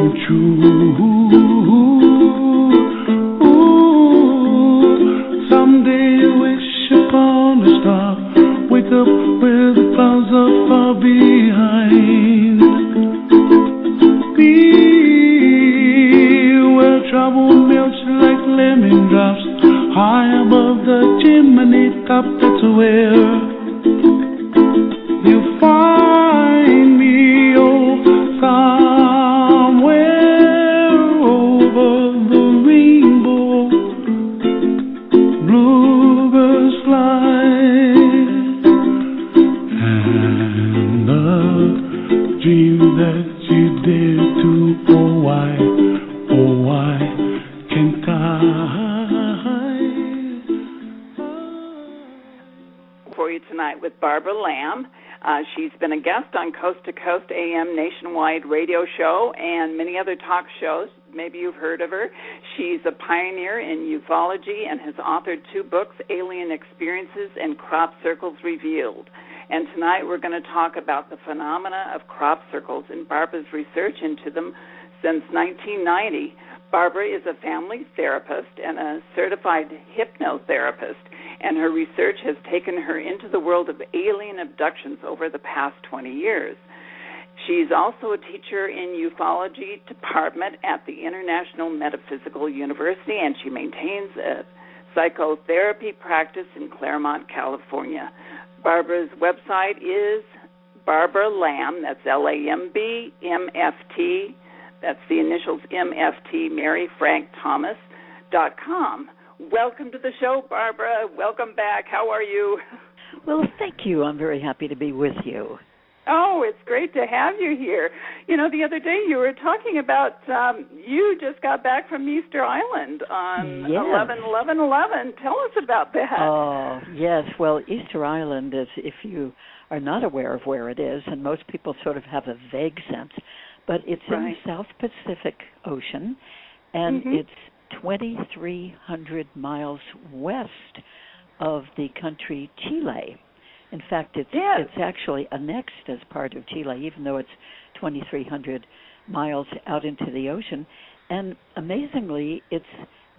come true. Someday you wish upon a star, wake up where the clouds are far behind. Be where trouble melts like lemon drops, high above the chimney top. That's where you find me, oh, somewhere over the rainbow. Bluebirds fly, and the dream that you dare to, oh why can't I? For you tonight with Barbara Lamb. She's been a guest on Coast to Coast AM nationwide radio show and many other talk shows. Maybe you've heard of her. She's a pioneer in ufology and has authored 2 books, Alien Experiences and Crop Circles Revealed. And tonight we're going to talk about the phenomena of crop circles and Barbara's research into them since 1990. Barbara is a family therapist and a certified hypnotherapist, and her research has taken her into the world of alien abductions over the past 20 years. She's also a teacher in ufology department at the International Metaphysical University, and she maintains a psychotherapy practice in Claremont, California. Barbara's website is Barbara Lamb, that's Lamb, MFT, that's the initials MFT, Mary Frank Thomas.com. Welcome to the show, Barbara. Welcome back. How are you? Well, thank you. I'm very happy to be with you. Oh, it's great to have you here. You know, the other day you were talking about you just got back from Easter Island on 11/11/11. Tell us about that. Oh, yes. Well, Easter Island is, if you are not aware of where it is, and most people sort of have a vague sense, but it's in the South Pacific Ocean, and it's 2,300 miles west of the country Chile. In fact, it's actually annexed as part of Chile, even though it's 2,300 miles out into the ocean. And amazingly, it's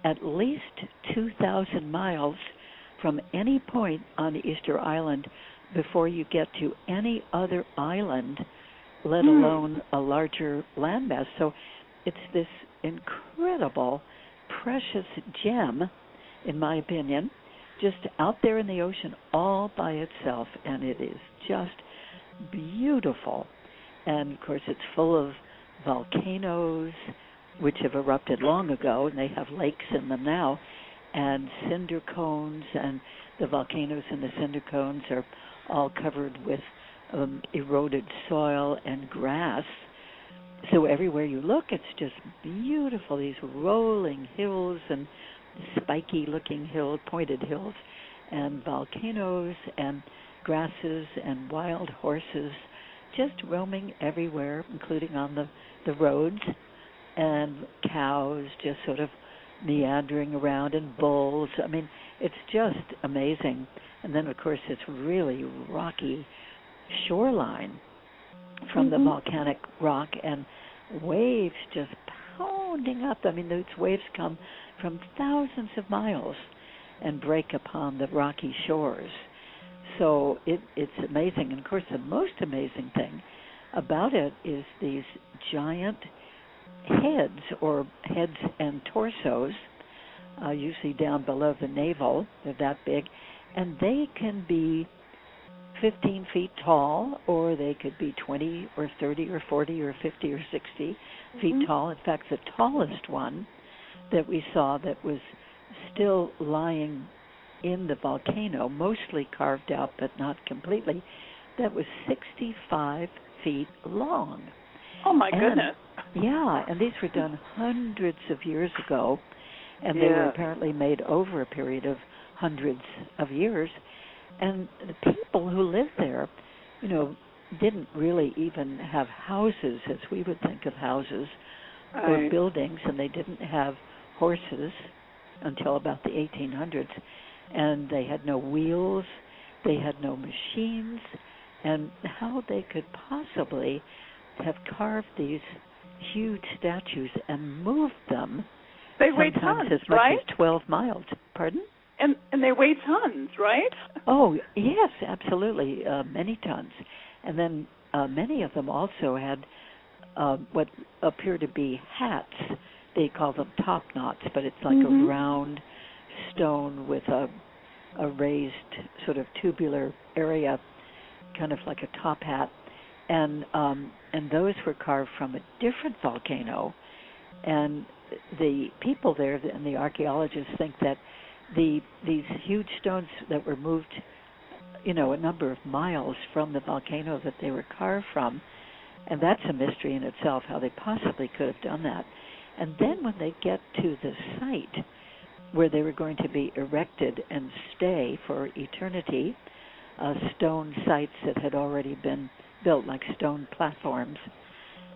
at least 2,000 miles from any point on Easter Island before you get to any other island, let alone a larger landmass. So it's this incredible, precious gem, in my opinion, just out there in the ocean all by itself, and it is just beautiful. And, of course, it's full of volcanoes, which have erupted long ago, and they have lakes in them now, and cinder cones, and the volcanoes and the cinder cones are all covered with eroded soil and grass. So everywhere you look, it's just beautiful, these rolling hills and spiky-looking hills, pointed hills, and volcanoes and grasses and wild horses just roaming everywhere, including on the roads, and cows just sort of meandering around, and bulls. I mean, it's just amazing. And then, of course, this really rocky shoreline from the volcanic rock, and waves just pounding up. I mean, those waves come from thousands of miles and break upon the rocky shores. So it's amazing. And, of course, the most amazing thing about it is these giant heads, or heads and torsos, usually down below the navel. They're that big. And they can be 15 feet tall, or they could be 20 or 30 or 40 or 50 or 60 feet tall. In fact, the tallest one that we saw that was still lying in the volcano, mostly carved out but not completely, that was 65 feet long. Oh, my goodness. Yeah, and these were done hundreds of years ago, and they were apparently made over a period of hundreds of years. And the people who lived there, you know, didn't really even have houses as we would think of houses or buildings, and they didn't have horses until about the 1800s, and they had no wheels, they had no machines, and how they could possibly have carved these huge statues and moved them. They weigh sometimes tons, as much right? as 12 miles. Pardon? And they weigh tons, right? Oh, yes, absolutely, many tons. And then many of them also had what appear to be hats. They call them top knots, but it's like a round stone with a raised sort of tubular area, kind of like a top hat. And those were carved from a different volcano. And the people there and the archaeologists think that these huge stones that were moved, a number of miles from the volcano that they were carved from, and that's a mystery in itself, how they possibly could have done that. And then when they get to the site where they were going to be erected and stay for eternity, stone sites that had already been built, like stone platforms,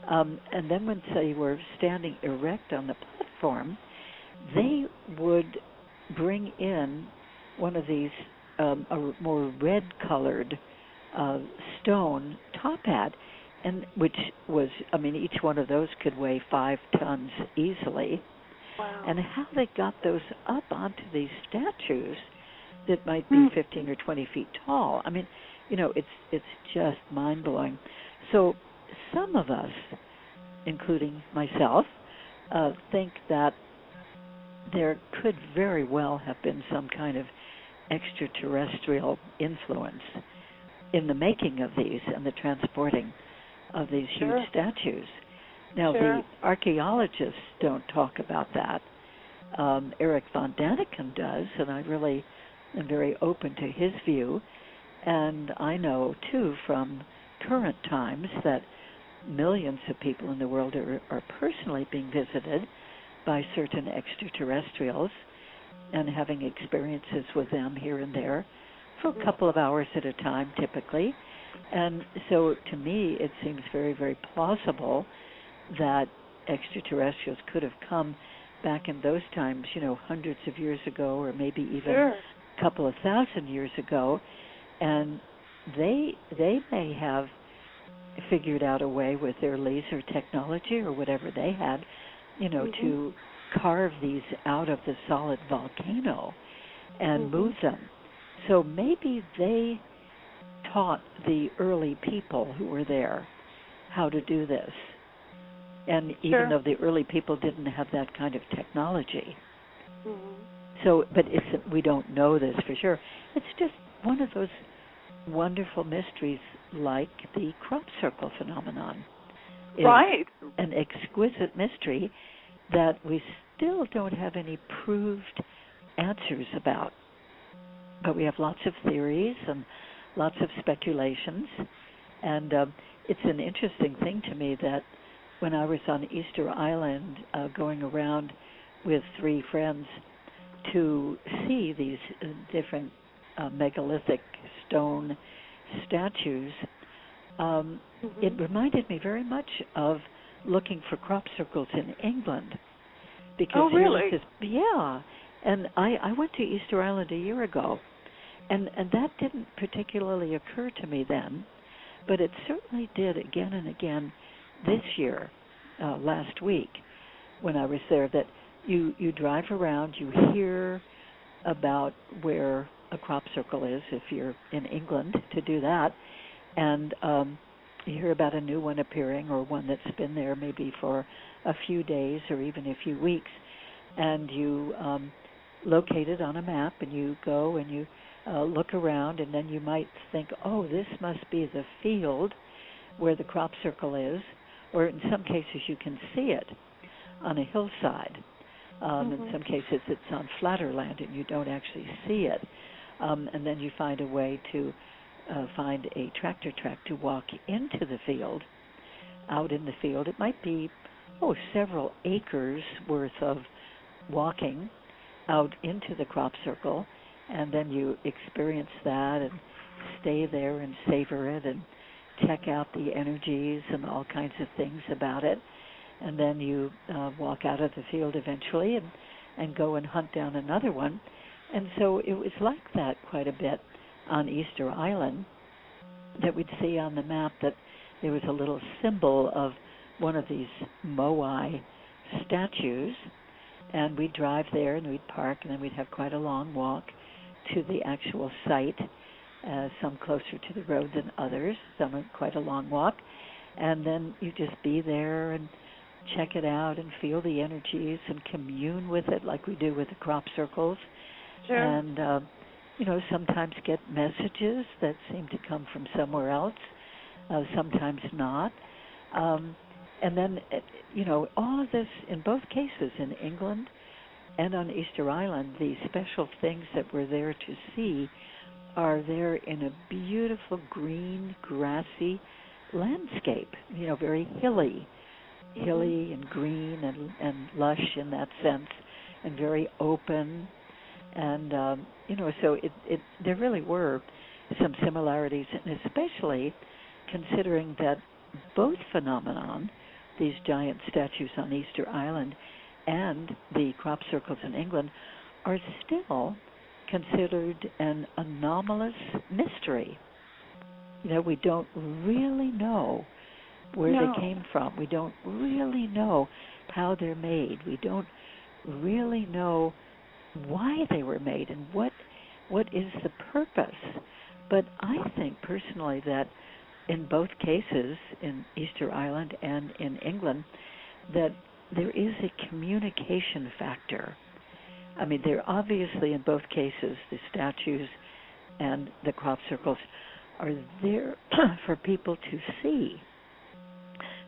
and then when they were standing erect on the platform, they would bring in one of these a more red-colored stone top hat, and which was, each one of those could weigh 5 tons easily. Wow. And how they got those up onto these statues that might be 15 or 20 feet tall, it's just mind-blowing. So some of us, including myself, think that there could very well have been some kind of extraterrestrial influence in the making of these and the transporting of these huge statues. Now, the archaeologists don't talk about that. Eric von Daniken does, and I really am very open to his view. And I know, too, from current times that millions of people in the world are personally being visited by certain extraterrestrials and having experiences with them here and there for a couple of hours at a time, typically. And so to me, it seems very, very plausible that extraterrestrials could have come back in those times, hundreds of years ago, or maybe even a couple of thousand years ago, and they may have figured out a way with their laser technology or whatever they had, to carve these out of the solid volcano and move them. So maybe they taught the early people who were there how to do this. And even though the early people didn't have that kind of technology. So, but we don't know this for sure. It's just one of those wonderful mysteries like the crop circle phenomenon. Right. An exquisite mystery that we still don't have any proved answers about. But we have lots of theories and lots of speculations. And it's an interesting thing to me that when I was on Easter Island going around with 3 friends to see these different megalithic stone statues, it reminded me very much of looking for crop circles in England. Because and I went to Easter Island a year ago, and that didn't particularly occur to me then, but it certainly did again and again this year, last week, when I was there, that you drive around, you hear about where a crop circle is if you're in England to do that, and you hear about a new one appearing or one that's been there maybe for a few days or even a few weeks, and you locate it on a map and you go and you look around, and then you might think, oh, this must be the field where the crop circle is, or in some cases you can see it on a hillside. In some cases it's on flatter land and you don't actually see it. And then you find a way to find a tractor track to walk into the field. Out in the field, it might be several acres worth of walking out into the crop circle, and then you experience that and stay there and savor it and check out the energies and all kinds of things about it. And then you walk out of the field eventually and go and hunt down another one. And so it was like that quite a bit on Easter Island, that we'd see on the map that there was a little symbol of one of these Moai statues, and we'd drive there and we'd park, and then we'd have quite a long walk to the actual site, some closer to the road than others, some quite a long walk, and then you just be there and check it out and feel the energies and commune with it like we do with the crop circles. Sure. And, sometimes get messages that seem to come from somewhere else, sometimes not. And then, all of this, in both cases, in England and on Easter Island, the special things that we're there to see are there in a beautiful green, grassy landscape, very hilly and green and lush in that sense, and very open. And, so there really were some similarities, and especially considering that both phenomenon, these giant statues on Easter Island and the crop circles in England, are still considered an anomalous mystery. We don't really know where they came from. We don't really know how they're made. We don't really know why they were made and what is the purpose. But I think personally that in both cases, in Easter Island and in England, that there is a communication factor. I mean, they're obviously, in both cases, the statues and the crop circles are there for people to see.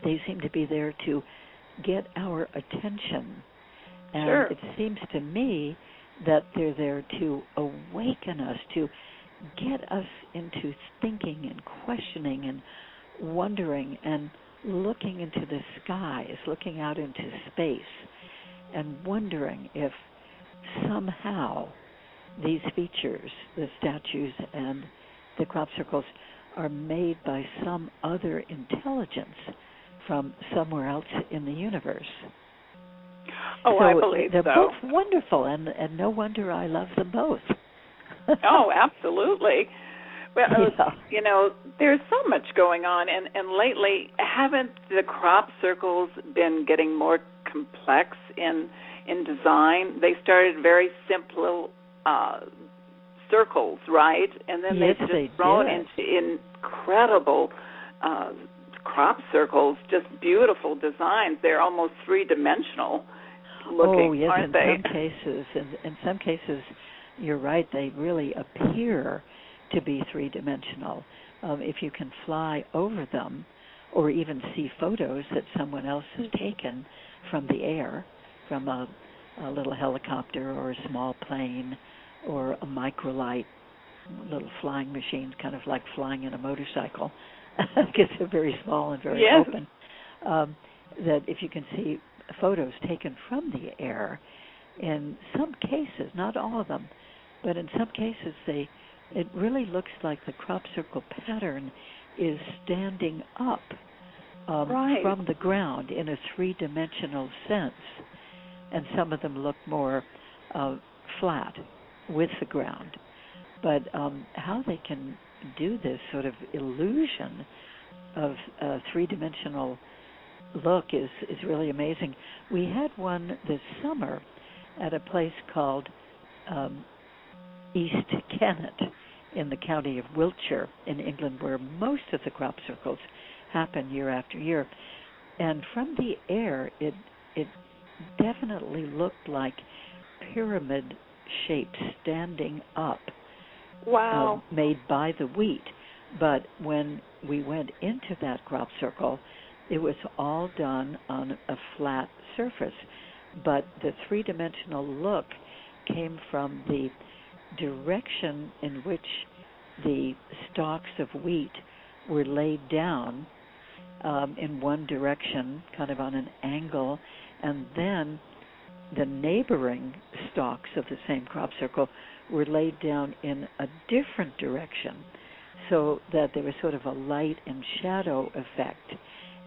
They seem to be there to get our attention. And sure. It seems to me that they're there to awaken us, to get us into thinking and questioning and wondering and looking into the skies, looking out into space, and wondering if somehow these features, the statues and the crop circles, are made by some other intelligence from somewhere else in the universe. Oh, so I believe they're so. both wonderful, and no wonder I love them both. Oh, absolutely. Well, there's so much going on, and lately, haven't the crop circles been getting more complex in design? They started very simple circles, right? And then yes, they've just grown into incredible crop circles, just beautiful designs. They're almost three-dimensional looking, aren't they? In some cases, you're right, they really appear to be three-dimensional. If you can fly over them or even see photos that someone else has taken from the air, from a little helicopter or a small plane or a microlight, little flying machine, kind of like flying in a motorcycle. Because they're very small and very open. That if you can see photos taken from the air, in some cases, not all of them, but in some cases, it really looks like the crop circle pattern is standing up from the ground in a three-dimensional sense, and some of them look more flat with the ground. But how they can do this sort of illusion of a three-dimensional look is really amazing. We had one this summer at a place called East Kennet in the county of Wiltshire in England, where most of the crop circles happen year after year. And from the air, it definitely looked like pyramid shapes standing up. Wow. Made by the wheat. But when we went into that crop circle, it was all done on a flat surface. But the three-dimensional look came from the direction in which the stalks of wheat were laid down in one direction, kind of on an angle, and then the neighboring stalks of the same crop circle were laid down in a different direction, so that there was sort of a light and shadow effect.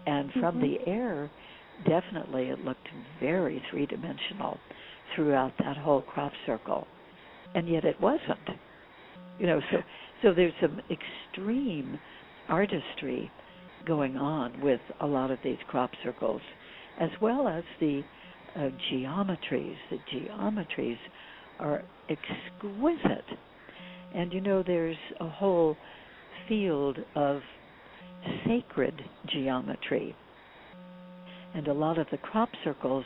And from the air, definitely it looked very three-dimensional throughout that whole crop circle. And yet it wasn't. So there's some extreme artistry going on with a lot of these crop circles, as well as the geometries. The geometries are exquisite. And, there's a whole field of sacred geometry. And a lot of the crop circles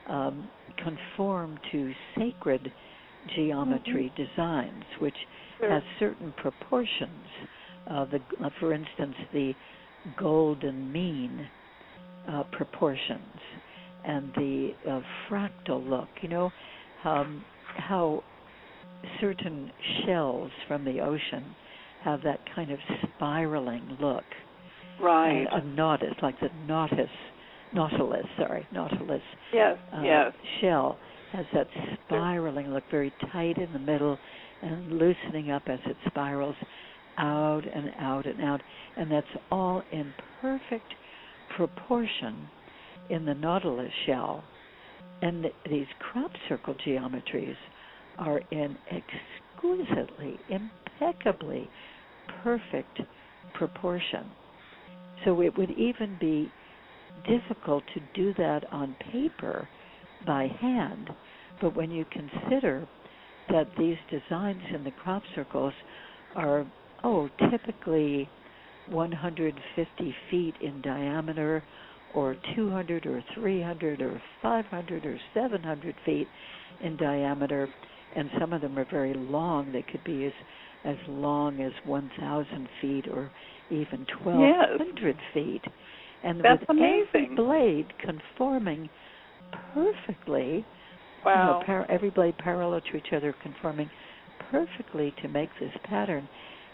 conform to sacred geometry designs, which has certain proportions. For instance, the golden mean proportions and the fractal look. How certain shells from the ocean have that kind of spiraling look. Right. A nautilus, like the nautilus Yes, shell has that spiraling look, very tight in the middle and loosening up as it spirals out and out and out. And that's all in perfect proportion in the nautilus shell. And these crop circle geometries are in exquisitely, impeccably perfect proportion. So it would even be difficult to do that on paper by hand, but when you consider that these designs in the crop circles are, typically 150 feet in diameter, or 200 or 300 or 500 or 700 feet in diameter, and some of them are very long. They could be as long as 1,000 feet or even 1,200 feet. And that's with amazing. Every blade conforming perfectly, wow. Every blade parallel to each other, conforming perfectly to make this pattern.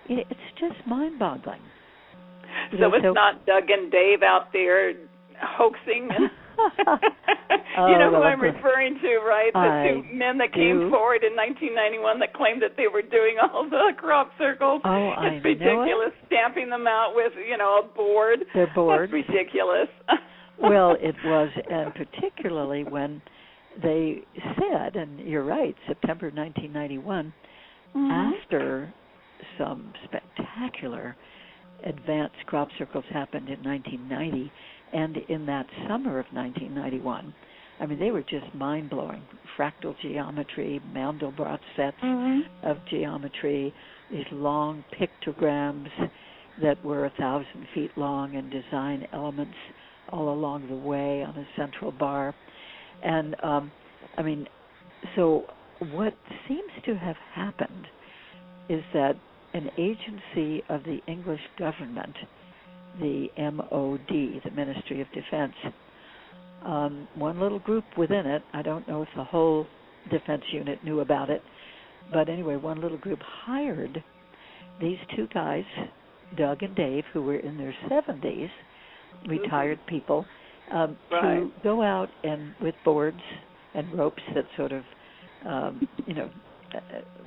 It's just mind-boggling. So it's not Doug and Dave out there hoaxing. You know who I'm referring to, right? The two men that came forward in 1991 that claimed that they were doing all the crop circles. It's ridiculous, stamping them out with, a board. They're boards. That's ridiculous. Well, it was, and particularly when they said, and you're right, September 1991, after some spectacular advanced crop circles happened in 1990, and in that summer of 1991, they were just mind-blowing. Fractal geometry, Mandelbrot sets of geometry, these long pictograms that were 1,000 feet long and design elements all along the way on a central bar. And, so what seems to have happened is that an agency of the English government, the MOD, the Ministry of Defense, one little group within it, I don't know if the whole defense unit knew about it, but anyway, one little group hired these two guys, Doug and Dave, who were in their 70s, retired people, to go out and with boards and ropes that sort of,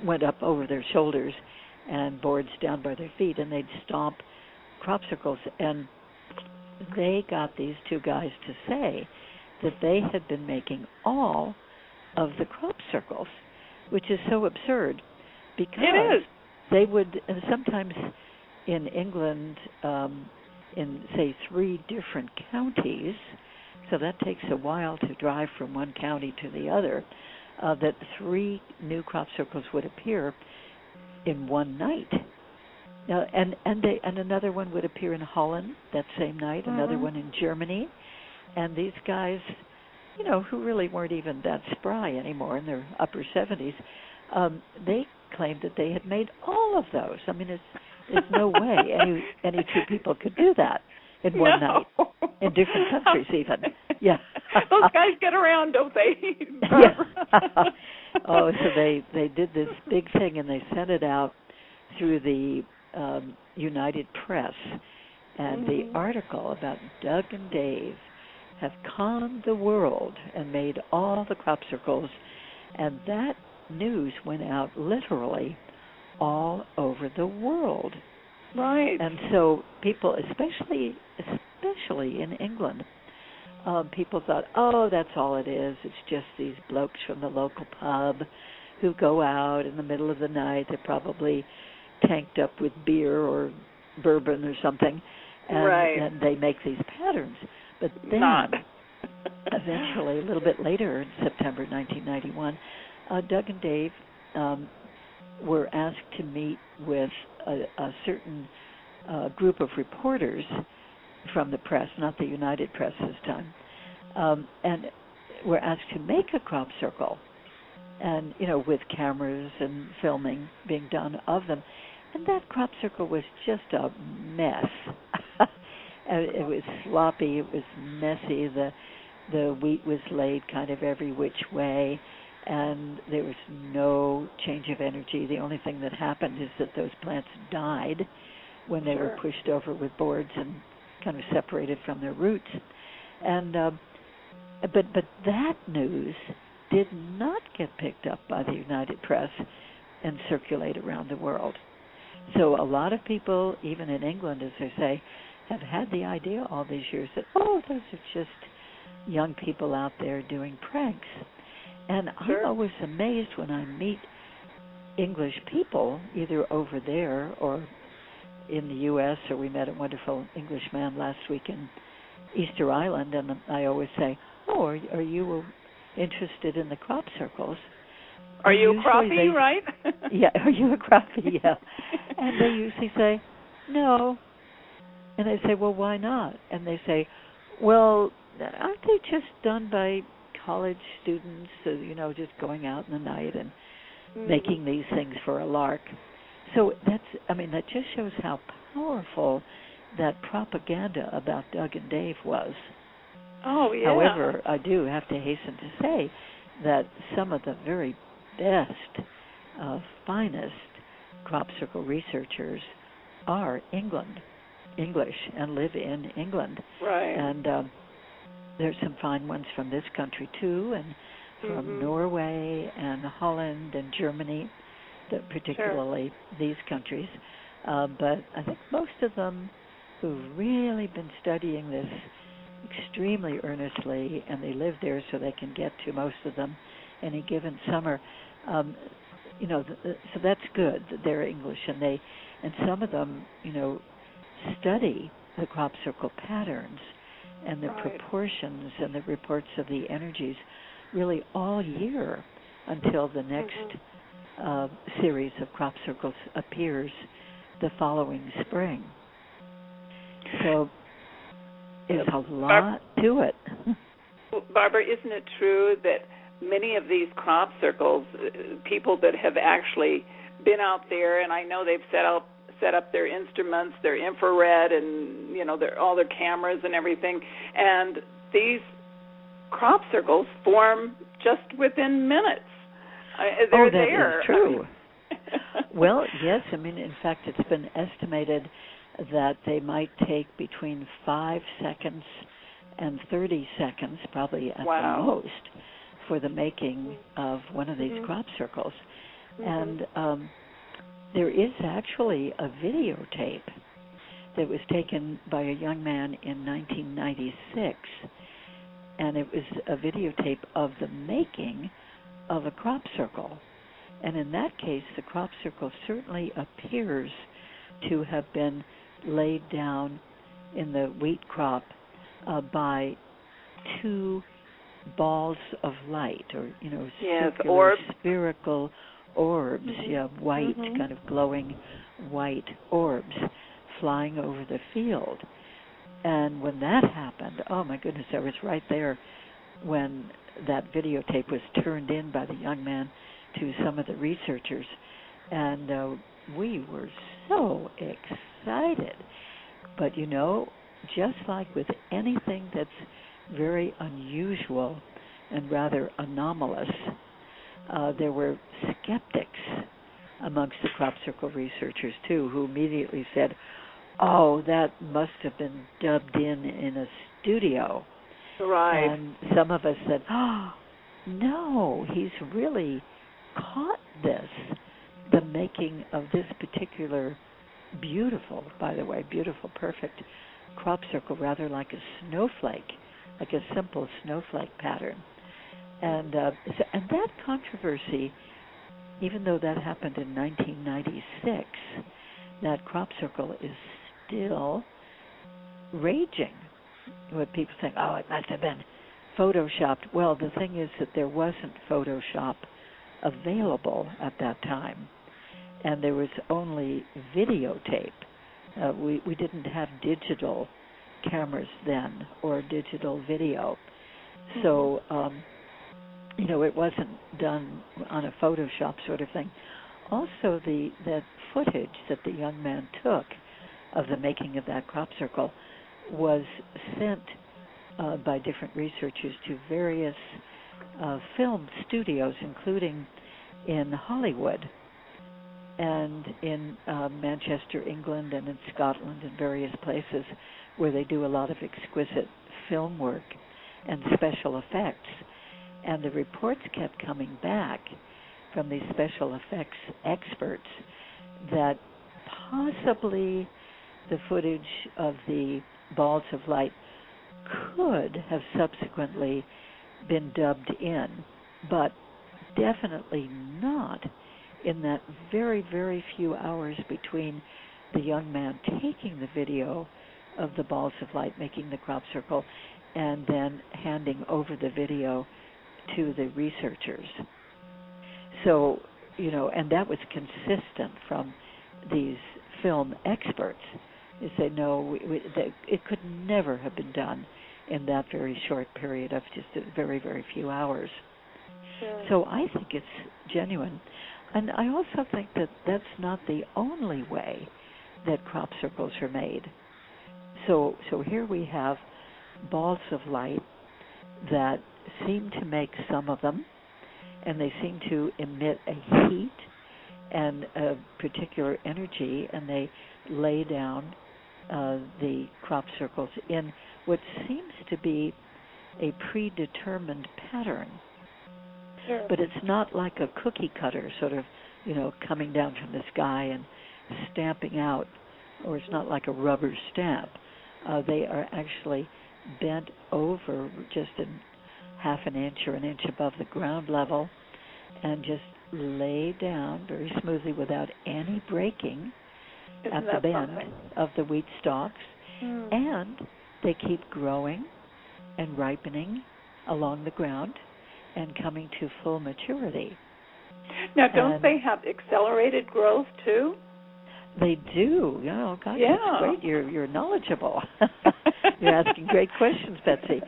went up over their shoulders and boards down by their feet, and they'd stomp crop circles. And they got these two guys to say that they had been making all of the crop circles, which is so absurd, because they would sometimes in England, in, say, 3 different counties, so that takes a while to drive from one county to the other, that 3 new crop circles would appear in one night. Now, and another one would appear in Holland that same night, another one in Germany, and these guys, who really weren't even that spry anymore in their upper 70s, they claimed that they had made all of those. There's no way any 2 people could do that in one night, in different countries even. Yeah. Those guys get around, don't they? So they did this big thing, and they sent it out through the United Press, and the article about Doug and Dave have conned the world and made all the crop circles, and that news went out literally all over the world. Right. And so people, especially in England, people thought, that's all it is. It's just these blokes from the local pub who go out in the middle of the night. They're probably tanked up with beer or bourbon or something, and they make these patterns. But then, eventually, a little bit later, in September 1991, Doug and Dave were asked to meet with a certain group of reporters from the press, not the United Press this time, and were asked to make a crop circle, and with cameras and filming being done of them. And that crop circle was just a mess. It was sloppy. It was messy. The wheat was laid kind of every which way, and there was no change of energy. The only thing that happened is that those plants died when they were pushed over with boards and kind of separated from their roots. And but that news did not get picked up by the United Press and circulate around the world. So a lot of people, even in England, as I say, have had the idea all these years that, those are just young people out there doing pranks. And I'm always amazed when I meet English people, either over there or in the U.S., or we met a wonderful Englishman last week in Easter Island, and I always say, are you interested in the crop circles? Are you a crappie, right? Yeah, are you a crappie? Yeah. And they usually say, no. And I say, well, why not? And they say, well, aren't they just done by college students, just going out in the night and making these things for a lark? So that just shows how powerful that propaganda about Doug and Dave was. Oh, yeah. However, I do have to hasten to say that some of the very best, finest crop circle researchers are English, and live in England. Right. And there's some fine ones from this country, too, and from Norway and Holland and Germany, particularly these countries. But I think most of them who've really been studying this extremely earnestly, and they live there so they can get to most of them any given summer. So that's good that they're English, and some of them, study the crop circle patterns and the proportions and the reports of the energies really all year until the next series of crop circles appears the following spring. So there's a lot to it. Barbara, isn't it true that many of these crop circles, people that have actually been out there, and I know they've set up their instruments, their infrared, and all their cameras and everything, and these crop circles form just within minutes. They're there. Is true. Well, yes. In fact, it's been estimated that they might take between 5 seconds and 30 seconds, probably at the most, for the making of one of these crop circles. And there is actually a videotape that was taken by a young man in 1996, and it was a videotape of the making of a crop circle. And in that case, the crop circle certainly appears to have been laid down in the wheat crop by two balls of light, or circular, spherical orbs, white, kind of glowing white orbs flying over the field. And when that happened, oh my goodness, I was right there when that videotape was turned in by the young man to some of the researchers, and we were so excited. But just like with anything that's very unusual and rather anomalous, there were skeptics amongst the crop circle researchers too, who immediately said, that must have been dubbed in a studio. Right. And some of us said, no, he's really caught this, the making of this particular beautiful, perfect crop circle, rather like a snowflake, like a simple snowflake pattern. And that controversy, even though that happened in 1996, that crop circle is still raging with people saying, oh, it must have been photoshopped. Well, the thing is that there wasn't Photoshop available at that time, and there was only videotape. We didn't have digital cameras then or digital video. So, it wasn't done on a Photoshop sort of thing. Also, that footage that the young man took of the making of that crop circle was sent by different researchers to various film studios, including in Hollywood and in Manchester, England, and in Scotland and various places where they do a lot of exquisite film work and special effects. And the reports kept coming back from these special effects experts that possibly the footage of the balls of light could have subsequently been dubbed in, but definitely not in that very, very few hours between the young man taking the video of the balls of light making the crop circle and then handing over the video to the researchers. So, and that was consistent from these film experts. They say, no, it could never have been done in that very short period of just a very, very few hours. Sure. So I think it's genuine. And I also think that that's not the only way that crop circles are made. So here we have balls of light that seem to make some of them, and they seem to emit a heat and a particular energy, and they lay down the crop circles in what seems to be a predetermined pattern. Sure. But it's not like a cookie cutter sort of, coming down from the sky and stamping out, or it's not like a rubber stamp. They are actually bent over just half an inch or an inch above the ground level and just lay down very smoothly without any breaking at the bend of the wheat stalks. And they keep growing and ripening along the ground and coming to full maturity. Now, don't they have accelerated growth too? They do. God, yeah. That's great. You're knowledgeable. You're asking great questions, Betsey.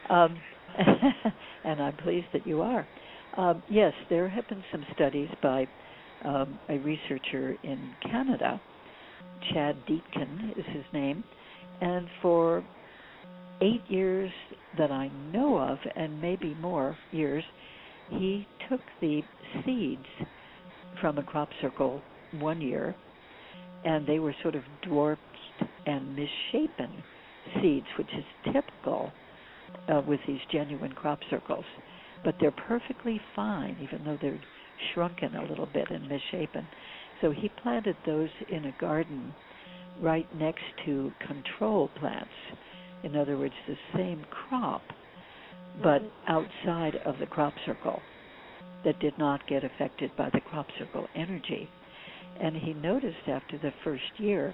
And I'm pleased that you are. Yes, there have been some studies by a researcher in Canada. Chad Deatkin is his name. And for 8 years that I know of, and maybe more years, he took the seeds from a crop circle one year, and they were sort of dwarfed and misshapen seeds, which is typical with these genuine crop circles. But they're perfectly fine, even though they're shrunken a little bit and misshapen. So he planted those in a garden right next to control plants. In other words, the same crop, but outside of the crop circle, that did not get affected by the crop circle energy. And he noticed after the first year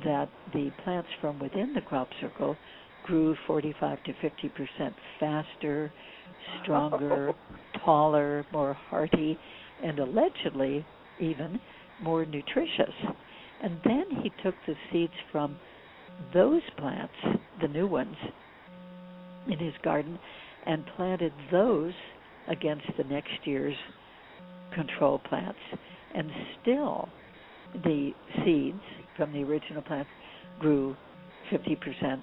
that the plants from within the crop circle grew 45 to 50% faster, stronger, taller, more hearty, and allegedly even more nutritious. And then he took the seeds from those plants, the new ones, in his garden, and planted those against the next year's control plants. And still, the seeds from the original plants grew 50%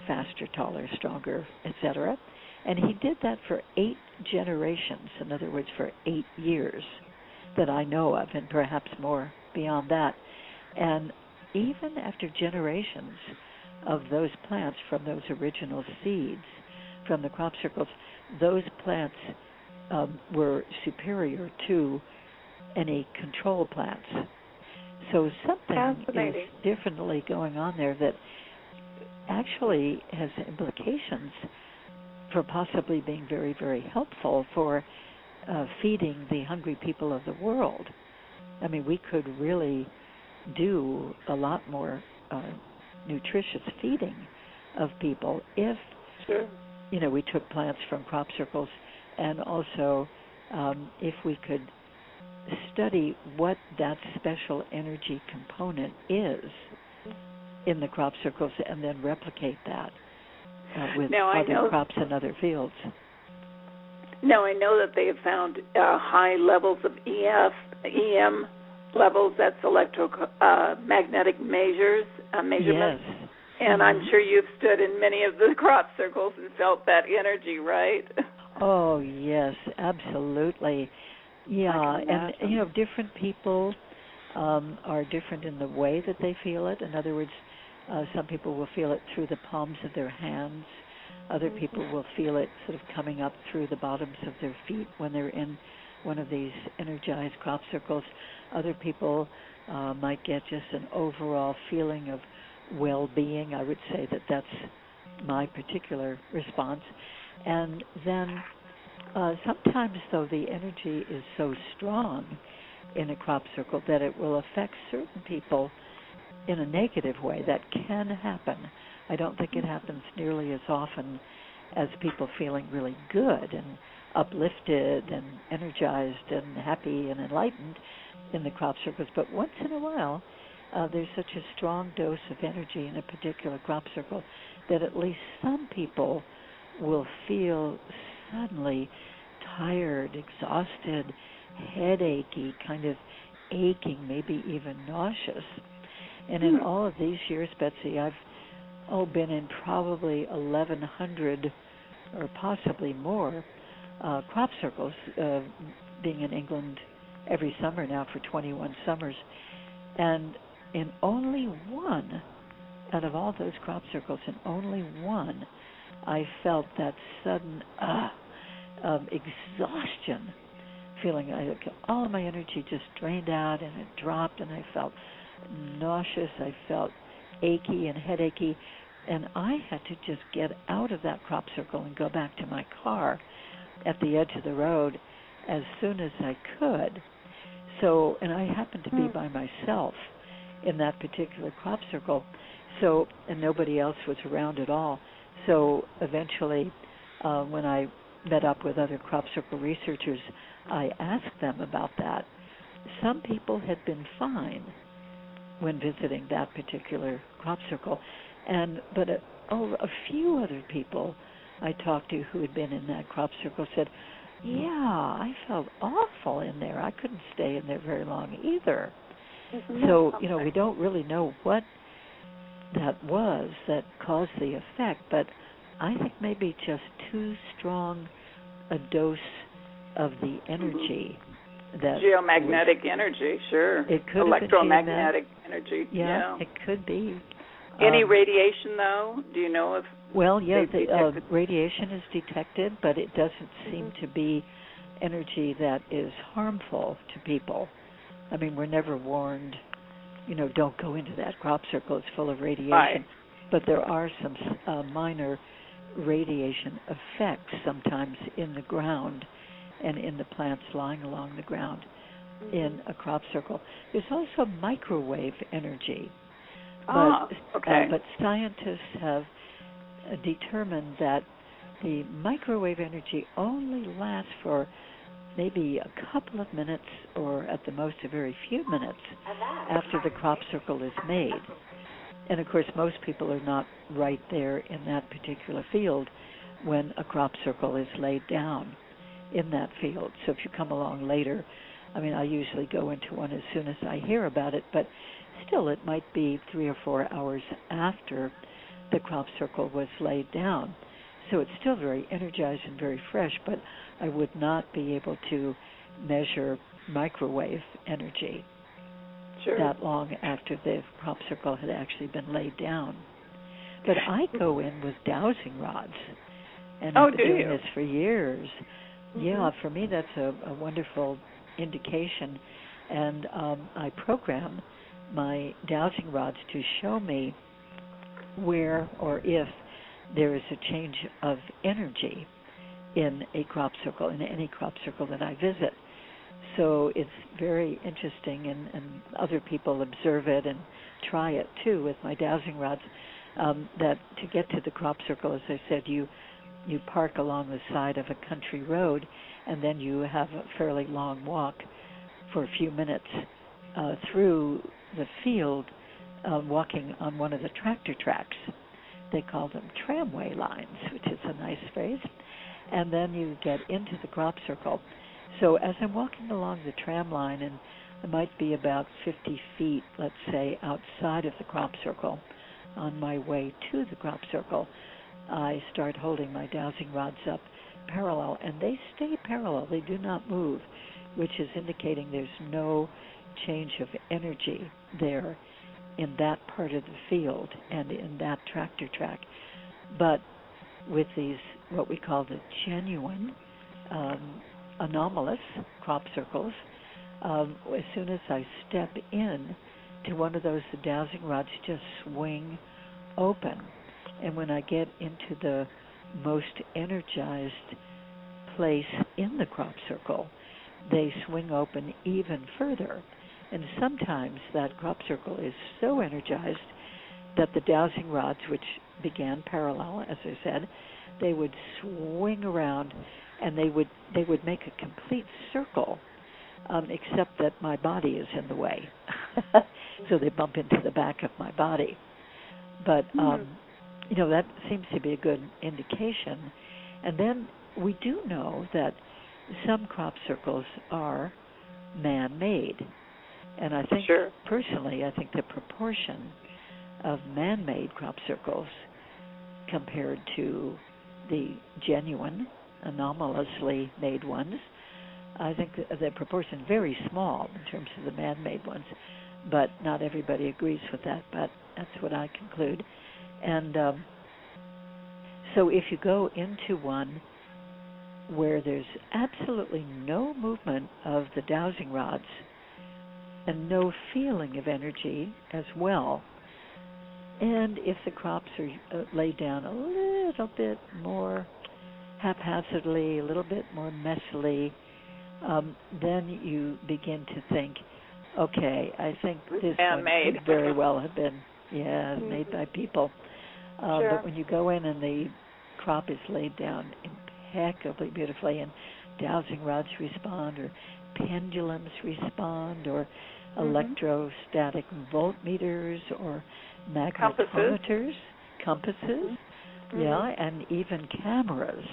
faster, taller, stronger, etc. And he did that for 8 generations, in other words, for 8 years that I know of, and perhaps more beyond that. And even after generations of those plants from those original seeds from the crop circles, those plants were superior to any control plants. So something is differently going on there that actually has implications for possibly being very, very helpful for feeding the hungry people of the world. I mean, we could really do a lot more nutritious feeding of people if, sure. We took plants from crop circles, and also if we could study what that special energy component is in the crop circles and then replicate that with other crops and other fields. Now, I know that they have found high levels of EM levels, that's electromagnetic measurements. Yes. And I'm sure you've stood in many of the crop circles and felt that energy, right? Oh, yes, absolutely. Yeah, and, different people are different in the way that they feel it. In other words, some people will feel it through the palms of their hands. Other people will feel it sort of coming up through the bottoms of their feet when they're in one of these energized crop circles. Other people might get just an overall feeling of well-being. I would say that that's my particular response. And then sometimes, though, the energy is so strong in a crop circle that it will affect certain people in a negative way. That can happen. I don't think it happens nearly as often as people feeling really good and uplifted and energized and happy and enlightened in the crop circles. But once in a while, there's such a strong dose of energy in a particular crop circle that at least some people will feel suddenly tired, exhausted, headachy, kind of aching, maybe even nauseous. And in all of these years, Betsey, I've been in probably 1,100 or possibly more crop circles, being in England every summer now for 21 summers. And in only one, out of all those crop circles, in only one, I felt that sudden exhaustion feeling. All of my energy just drained out, and it dropped, and I felt nauseous. I felt achy and headachy, and I had to just get out of that crop circle and go back to my car at the edge of the road as soon as I could. So, and I happened to be by myself in that particular crop circle, so, and nobody else was around at all. So eventually, when I met up with other crop circle researchers, I asked them about that. Some people had been fine when visiting that particular crop circle, but a few other people I talked to who had been in that crop circle said, yeah, I felt awful in there. I couldn't stay in there very long either. So, we don't really know what that was that caused the effect, but I think maybe just too strong a dose of the energy. That geomagnetic energy, sure. It could electromagnetic energy. Yeah, it could be. Any radiation, though? Do you know if? Well, yeah, the radiation is detected, but it doesn't seem to be energy that is harmful to people. I mean, we're never warned, don't go into that crop circle, it's full of radiation. Right. But there are some minor radiation effects sometimes in the ground and in the plants lying along the ground in a crop circle. There's also microwave energy. But scientists have determined that the microwave energy only lasts for maybe a couple of minutes, or at the most a very few minutes after the crop circle is made. And of course most people are not right there in that particular field when a crop circle is laid down in that field. So if you come along later, I usually go into one as soon as I hear about it, but still it might be 3 or 4 hours after the crop circle was laid down. So it's still very energized and very fresh, but I would not be able to measure microwave energy that long after the crop circle had actually been laid down. But I go in with dowsing rods, and I've been doing this for years. Yeah, for me that's a wonderful indication, and I program my dowsing rods to show me where or if there is a change of energy in a crop circle, in any crop circle that I visit. So it's very interesting, and other people observe it and try it too with my dowsing rods. that to get to the crop circle, as I said, you park along the side of a country road, and then you have a fairly long walk for a few minutes through the field, walking on one of the tractor tracks. They call them tramway lines, which is a nice phrase. And then you get into the crop circle. So as I'm walking along the tram line, and I might be about 50 feet, let's say, outside of the crop circle, on my way to the crop circle, I start holding my dowsing rods up parallel, and they stay parallel. They do not move, which is indicating there's no change of energy there in that part of the field and in that tractor track. But with these, what we call the genuine anomalous crop circles, as soon as I step in to one of those, the dowsing rods just swing open. And when I get into the most energized place in the crop circle, they swing open even further. And sometimes that crop circle is so energized that the dowsing rods, which began parallel, as I said, they would swing around, and they would make a complete circle, except that my body is in the way. So they bump into the back of my body. But, that seems to be a good indication. And then we do know that some crop circles are man-made. And I think, personally, I think the proportion of man-made crop circles compared to the genuine, anomalously made ones, I think the proportion is very small in terms of the man-made ones, but not everybody agrees with that, but that's what I conclude. And so if you go into one where there's absolutely no movement of the dowsing rods and no feeling of energy as well, and if the crops are laid down a little bit more haphazardly, a little bit more messily, then you begin to think, okay, I think this one could very well have been, made by people. But when you go in and the crop is laid down impeccably beautifully, and dowsing rods respond, or pendulums respond, or electrostatic voltmeters, or magnetometers, compasses, and even cameras.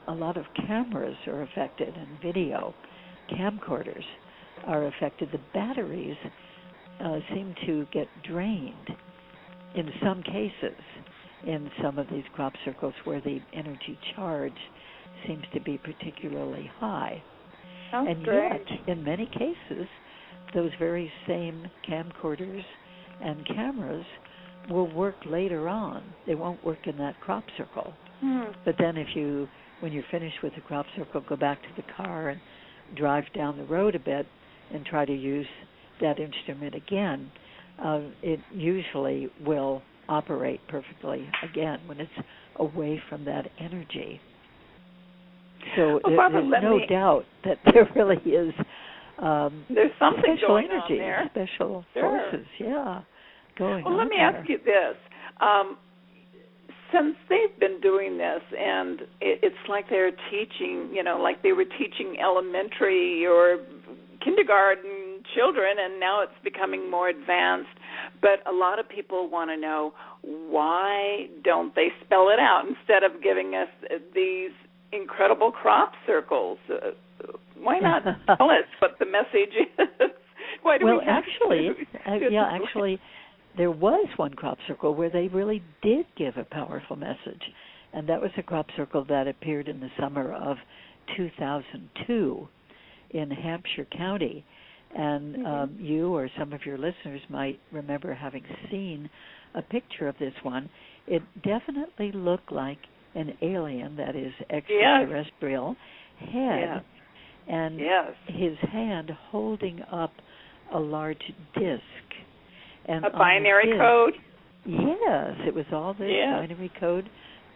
A lot of cameras are affected, and video camcorders are affected. The batteries seem to get drained in some cases in some of these crop circles where the energy charge seems to be particularly high. And yet, in many cases, those very same camcorders and cameras will work later on. They won't work in that crop circle. But then when you're finished with the crop circle, go back to the car and drive down the road a bit and try to use that instrument again, it usually will operate perfectly again when it's away from that energy. So there's no doubt that there really is there's something special going energy, on there. Special forces, going on. Well, let me ask you this. Since they've been doing this, and it's like they're teaching, like they were teaching elementary or kindergarten children, and now it's becoming more advanced. But a lot of people want to know, why don't they spell it out instead of giving us these incredible crop circles? Why not tell us what the message is? Why do we have actually, there was one crop circle where they really did give a powerful message, and that was a crop circle that appeared in the summer of 2002 in Hampshire County. And you or some of your listeners might remember having seen a picture of this one. It definitely looked like an alien, that is extraterrestrial, head, and his hand holding up a large disc. And a binary code? Yes, it was all this binary code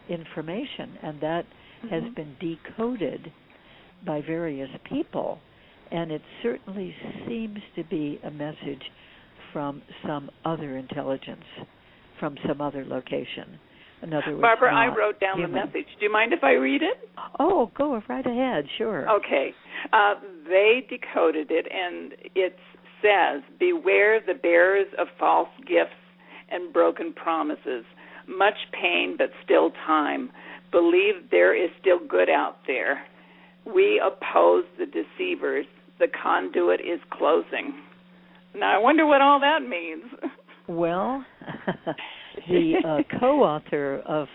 information, and that has been decoded by various people. And it certainly seems to be a message from some other intelligence, from some other location. In other words, Barbara, I wrote down the message. Do you mind if I read it? Oh, go right ahead, sure. Okay. They decoded it, and it says, beware the bearers of false gifts and broken promises. Much pain, but still time. Believe there is still good out there. We oppose the deceivers. The conduit is closing. Now, I wonder what all that means. Well, the co-author of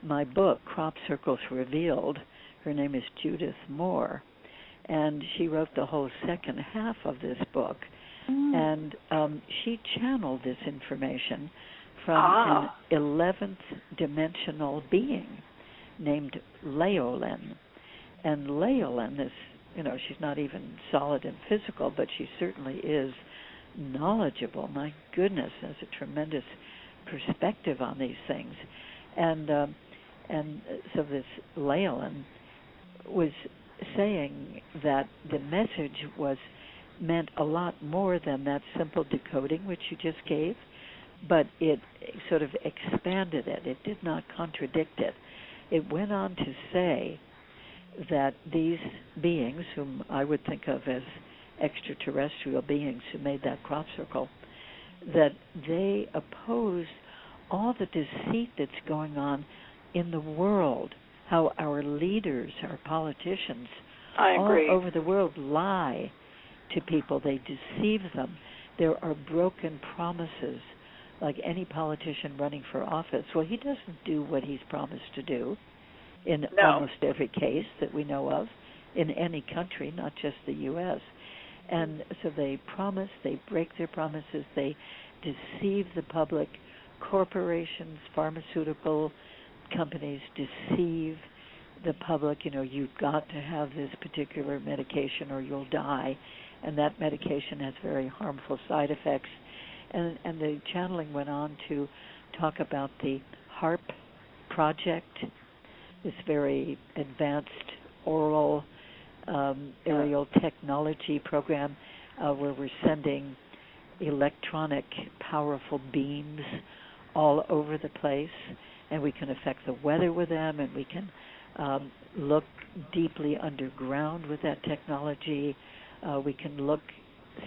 my book, Crop Circles Revealed, her name is Judith Moore, and she wrote the whole second half of this book. And she channeled this information from an 11th dimensional being named Leolin. And Leolin is, she's not even solid and physical, but she certainly is knowledgeable. My goodness, has a tremendous perspective on these things. And so this Leolin was saying that the message meant a lot more than that simple decoding which you just gave, but it sort of expanded it. It did not contradict it. It went on to say that these beings, whom I would think of as extraterrestrial beings who made that crop circle, that they opposed all the deceit that's going on in the world, how our leaders, our politicians, all over the world lie to people. They deceive them. There are broken promises, like any politician running for office. Well, he doesn't do what he's promised to do in almost every case that we know of in any country, not just the U.S. And so they promise, they break their promises, they deceive the public. Corporations, pharmaceutical companies deceive the public. You've got to have this particular medication or you'll die, and that medication has very harmful side effects. And the channeling went on to talk about the HARP project, this very advanced oral aerial technology program where we're sending electronic powerful beams all over the place, and we can affect the weather with them, and we can look deeply underground with that technology. We can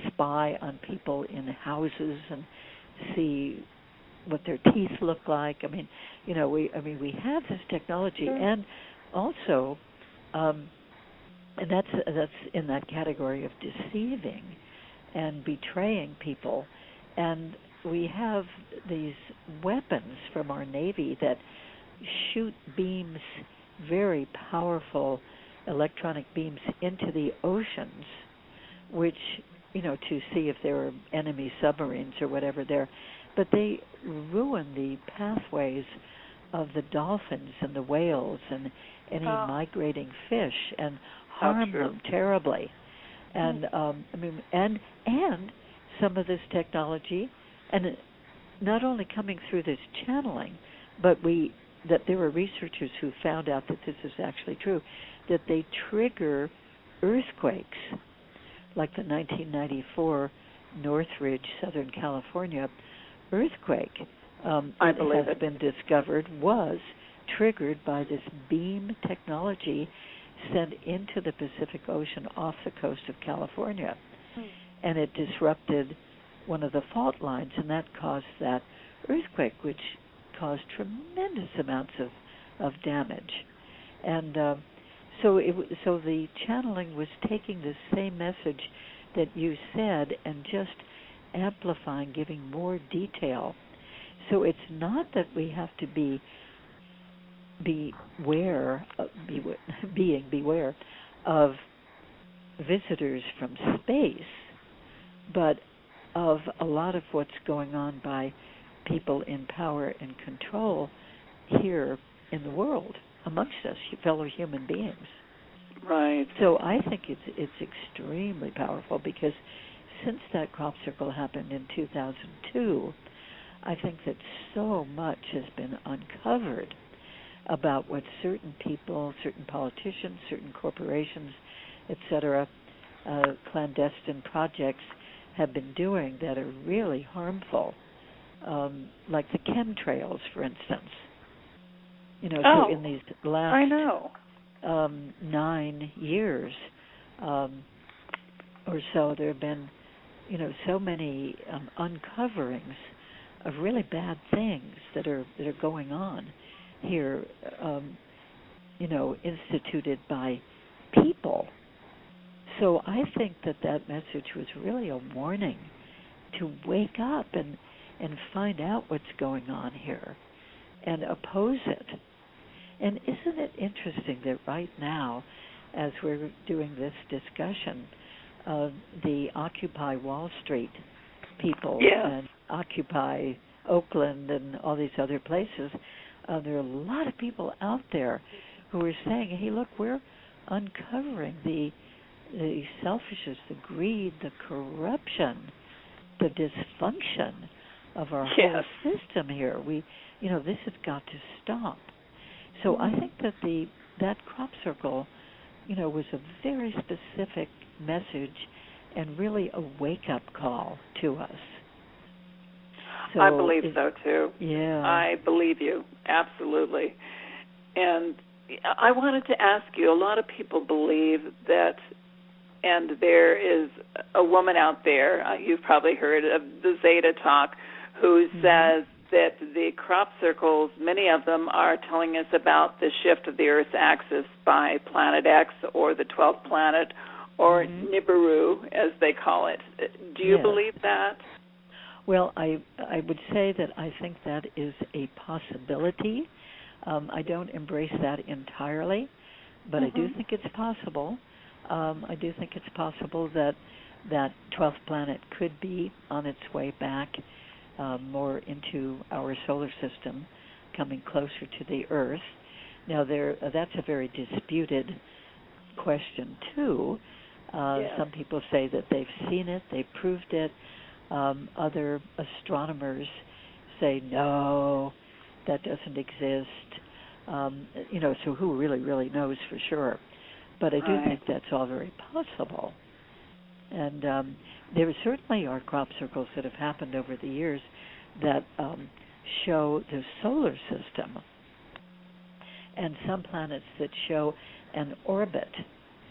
spy on people in houses and see what their teeth look like. We have this technology, and also, and that's in that category of deceiving and betraying people. And we have these weapons from our Navy that shoot beams, very powerful electronic beams, into the oceans, which, to see if there are enemy submarines or whatever there. But they ruin the pathways of the dolphins and the whales and any migrating fish and harm them terribly. And and some of this technology, and not only coming through this channeling, but that there were researchers who found out that this is actually true, that they trigger earthquakes, like the 1994 Northridge, Southern California earthquake. It has been discovered was triggered by this beam technology sent into the Pacific Ocean off the coast of California. And it disrupted one of the fault lines, and that caused that earthquake, which caused tremendous amounts of damage. And so the channeling was taking the same message that you said and just amplifying, giving more detail. So it's not that we have to beware of visitors from space, but of a lot of what's going on by people in power and control here in the world, amongst us, fellow human beings. Right. So I think it's extremely powerful, because since that crop circle happened in 2002, I think that so much has been uncovered about what certain people, certain politicians, certain corporations, etc., clandestine projects have been doing that are really harmful like the chemtrails, for instance. Oh, so in these last I know. 9 years or so, there have been, so many uncoverings of really bad things that are going on here, instituted by people. So I think that message was really a warning to wake up and find out what's going on here and oppose it. And isn't it interesting that right now, as we're doing this discussion, the Occupy Wall Street people and Occupy Oakland and all these other places, there are a lot of people out there who are saying, hey, look, we're uncovering the selfishness, the greed, the corruption, the dysfunction of our whole system here. This has got to stop. So I think that crop circle, was a very specific message and really a wake-up call to us. So I believe so, too. Yeah. I believe you, absolutely. And I wanted to ask you, a lot of people believe that, and there is a woman out there, you've probably heard of the Zeta Talk, who says that the crop circles, many of them are telling us about the shift of the Earth's axis by Planet X or the 12th planet or Nibiru, as they call it. Do you believe that? Well, I would say that I think that is a possibility. I don't embrace that entirely, but I do think it's possible. I do think it's possible that 12th planet could be on its way back more into our solar system, coming closer to the Earth. Now, that's a very disputed question, too. Some people say that they've seen it, they've proved it. Other astronomers say, no, that doesn't exist. So who really, really knows for sure? But I do think that's all very possible. And there certainly are crop circles that have happened over the years that show the solar system, and some planets that show an orbit,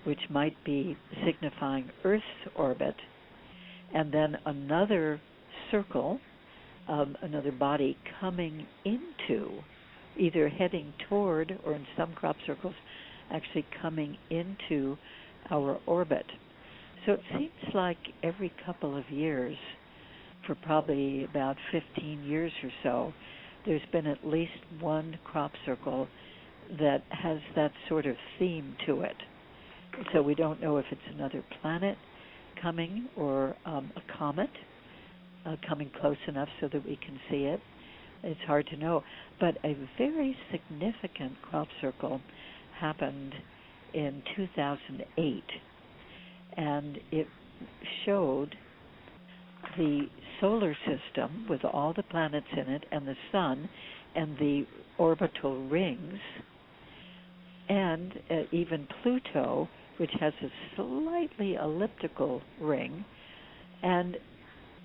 which might be signifying Earth's orbit, and then another circle, another body coming into, either heading toward, or in some crop circles, actually coming into our orbit. So it seems like every couple of years, for probably about 15 years or so, there's been at least one crop circle that has that sort of theme to it. So we don't know if it's another planet coming or a comet coming close enough so that we can see it. It's hard to know. But a very significant crop circle happened in 2008, and it showed the solar system with all the planets in it and the sun and the orbital rings, and even Pluto, which has a slightly elliptical ring. And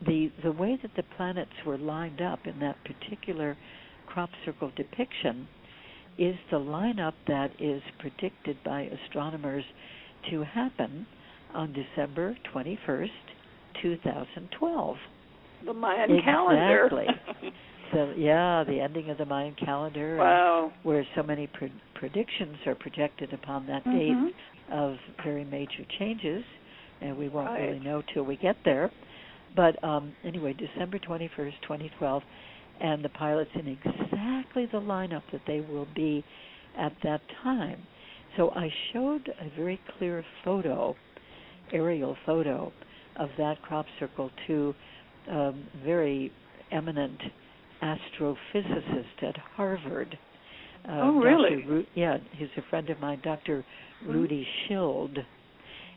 the way that the planets were lined up in that particular crop circle depiction is the lineup that is predicted by astronomers to happen on December 21st, 2012. The Mayan calendar. Exactly. So, the ending of the Mayan calendar. Wow. Where so many predictions are projected upon that date of very major changes, and we won't really know till we get there. But anyway, December 21st, 2012, and the pilots in exactly the lineup that they will be at that time. So I showed a very clear photo, aerial photo, of that crop circle to a very eminent astrophysicist at Harvard. Really? He's a friend of mine, Dr. Rudy Schild,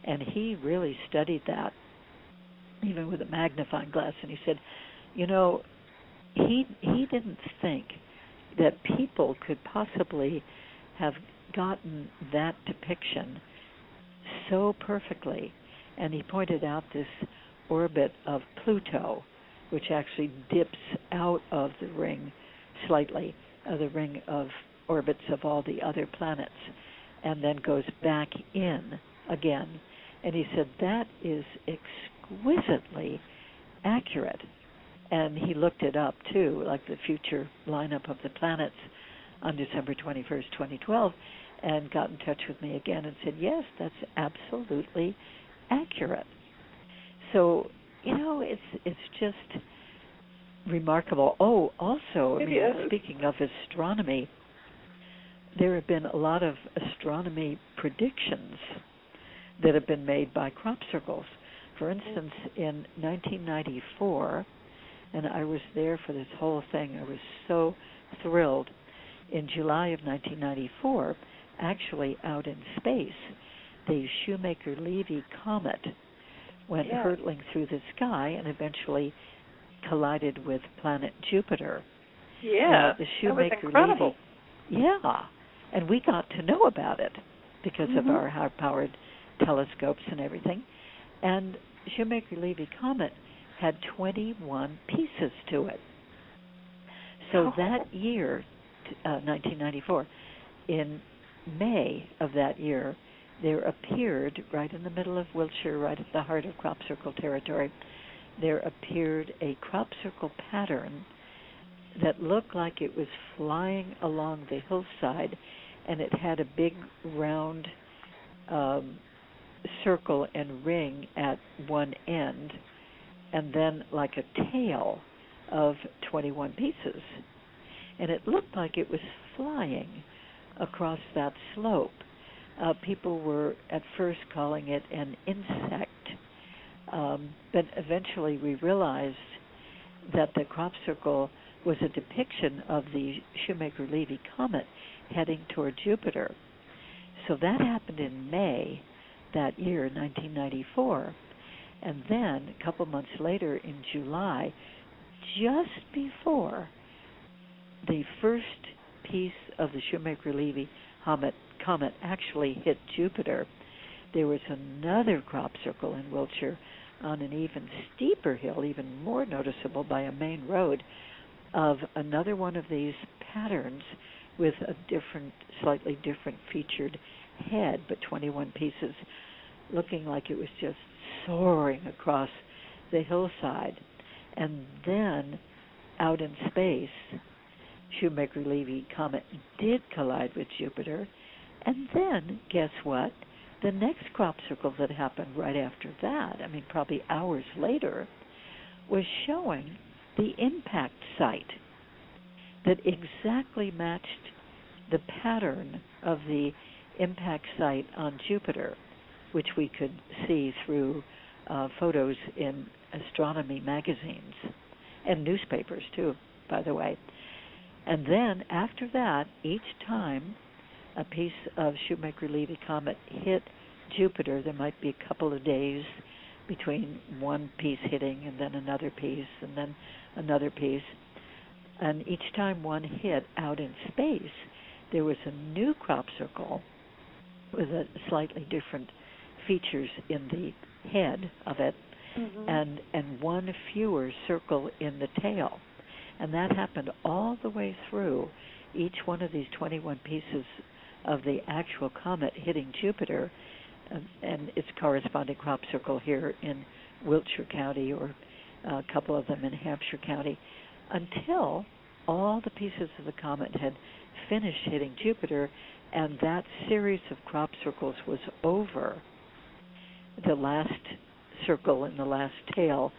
and he really studied that, even with a magnifying glass. And he said, he didn't think that people could possibly have gotten that depiction so perfectly. And he pointed out this orbit of Pluto, which actually dips out of the ring slightly, the ring of orbits of all the other planets, and then goes back in again. And he said that is exquisitely accurate. And he looked it up, too, like the future lineup of the planets on December 21st, 2012, and got in touch with me again and said, yes, that's absolutely accurate. So, it's just remarkable. Oh, also, speaking of astronomy, there have been a lot of astronomy predictions that have been made by crop circles. For instance, in 1994, and I was there for this whole thing, I was so thrilled. In July of 1994, actually out in space, the Shoemaker-Levy comet went hurtling through the sky and eventually collided with planet Jupiter. Yeah, the that was incredible. And we got to know about it because of our high-powered telescopes and everything. And Shoemaker-Levy comet had 21 pieces to it. So that year, 1994, in May of that year, there appeared, right in the middle of Wiltshire, right at the heart of crop circle territory, there appeared a crop circle pattern that looked like it was flying along the hillside, and it had a big round circle and ring at one end, and then like a tail of 21 pieces. And it looked like it was flying across that slope. People were at first calling it an insect, but eventually we realized that the crop circle was a depiction of the Shoemaker-Levy comet heading toward Jupiter. So that happened in May that year, 1994. And then a couple months later in July, just before the first piece of the Shoemaker-Levy comet actually hit Jupiter, there was another crop circle in Wiltshire on an even steeper hill, even more noticeable by a main road, of another one of these patterns with a slightly different featured head, but 21 pieces, looking like it was just soaring across the hillside. And then out in space, Shoemaker-Levy comet did collide with Jupiter. And then, guess what? The next crop circle that happened right after that, probably hours later, was showing the impact site that exactly matched the pattern of the impact site on Jupiter, which we could see through photos in astronomy magazines and newspapers too, by the way. And then after that, each time a piece of Shoemaker-Levy comet hit Jupiter, there might be a couple of days between one piece hitting and then another piece and then another piece. And each time one hit out in space, there was a new crop circle with a slightly different features in the head of it, and one fewer circle in the tail. And that happened all the way through each one of these 21 pieces of the actual comet hitting Jupiter, and its corresponding crop circle here in Wiltshire County, or a couple of them in Hampshire County, until all the pieces of the comet had finished hitting Jupiter, and that series of crop circles was over. The last circle and the last tail,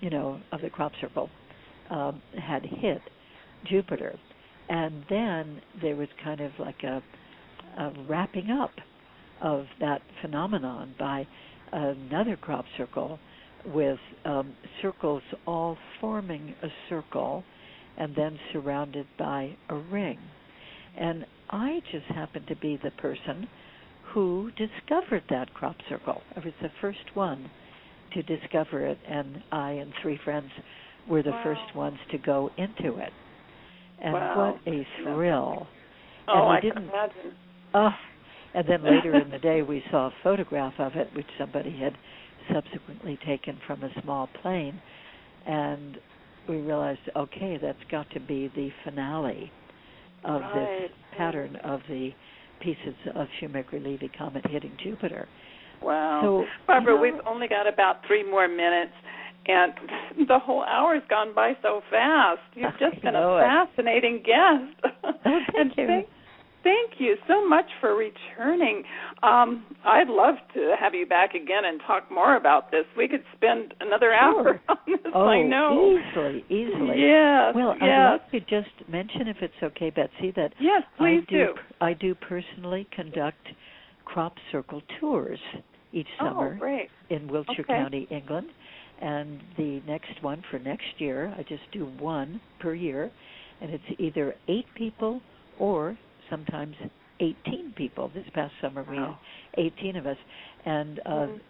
of the crop circle had hit Jupiter. And then there was kind of like a wrapping up of that phenomenon by another crop circle with circles all forming a circle and then surrounded by a ring. And I just happened to be the person who discovered that crop circle. I was the first one to discover it, and I and three friends were the first ones to go into it. And what a thrill. Oh, I can imagine. And then later in the day we saw a photograph of it, which somebody had subsequently taken from a small plane. And we realized, okay, that's got to be the finale of this pattern of the pieces of Shoemaker-Levy comet hitting Jupiter. Wow. So, Barbara, we've only got about 3 more minutes, and the whole hour's gone by so fast. You've just been a fascinating guest. Oh, thank you. Thank you so much for returning. I'd love to have you back again and talk more about this. We could spend another hour on this, I know. Easily. Yes, well, I'd like to just mention, if it's okay, Betsey, that yes, please do. I do personally conduct crop circle tours each summer in Wiltshire County, England. And the next one for next year, I just do one per year, and it's either 8 people or sometimes 18 people. This past summer we had 18 of us. And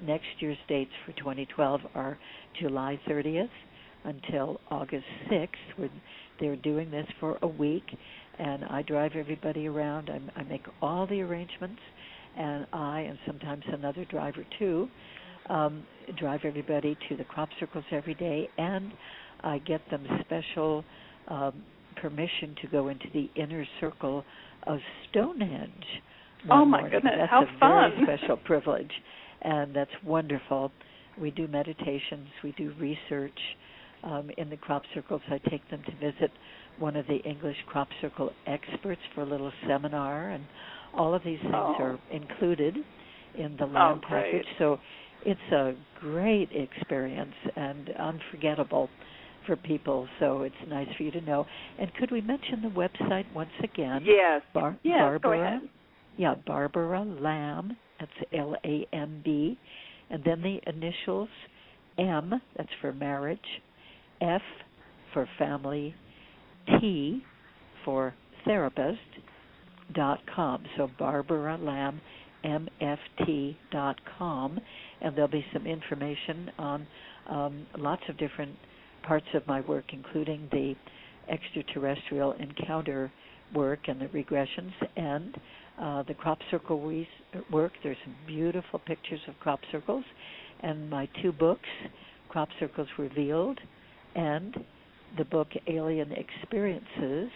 next year's dates for 2012 are July 30th until August 6th. When they're doing this for a week, and I drive everybody around. I make all the arrangements, and I, and sometimes another driver too, drive everybody to the crop circles every day, and I get them special permission to go into the inner circle of Stonehenge. Oh, my morning. goodness, that's how a fun. very special privilege, and that's wonderful. We do meditations, we do research in the crop circles. I take them to visit one of the English crop circle experts for a little seminar, and all of these things are included in the land package. So it's a great experience and unforgettable for people, so it's nice for you to know. And could we mention the website once again? Yes. Barbara, go ahead. Yeah, Barbara Lamb, that's Lamb, and then the initials M, that's for marriage, F for family, T for therapist.com. So Barbara Lamb, MFT.com, and there'll be some information on lots of different parts of my work, including the extraterrestrial encounter work and the regressions and the crop circle work. There's some beautiful pictures of crop circles, and my 2 books, Crop Circles Revealed and the book Alien Experiences,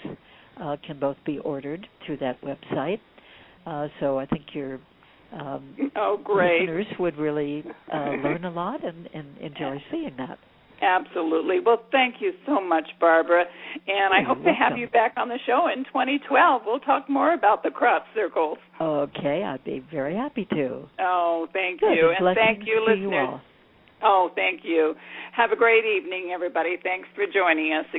can both be ordered through that website. So I think your listeners would really learn a lot and enjoy seeing that. Absolutely. Well, thank you so much, Barbara. And I hope to have you back on the show in 2012. We'll talk more about the crop circles. Okay, I'd be very happy to. Oh, thank you. And thank you, listeners. You all. Oh, thank you. Have a great evening, everybody. Thanks for joining us again.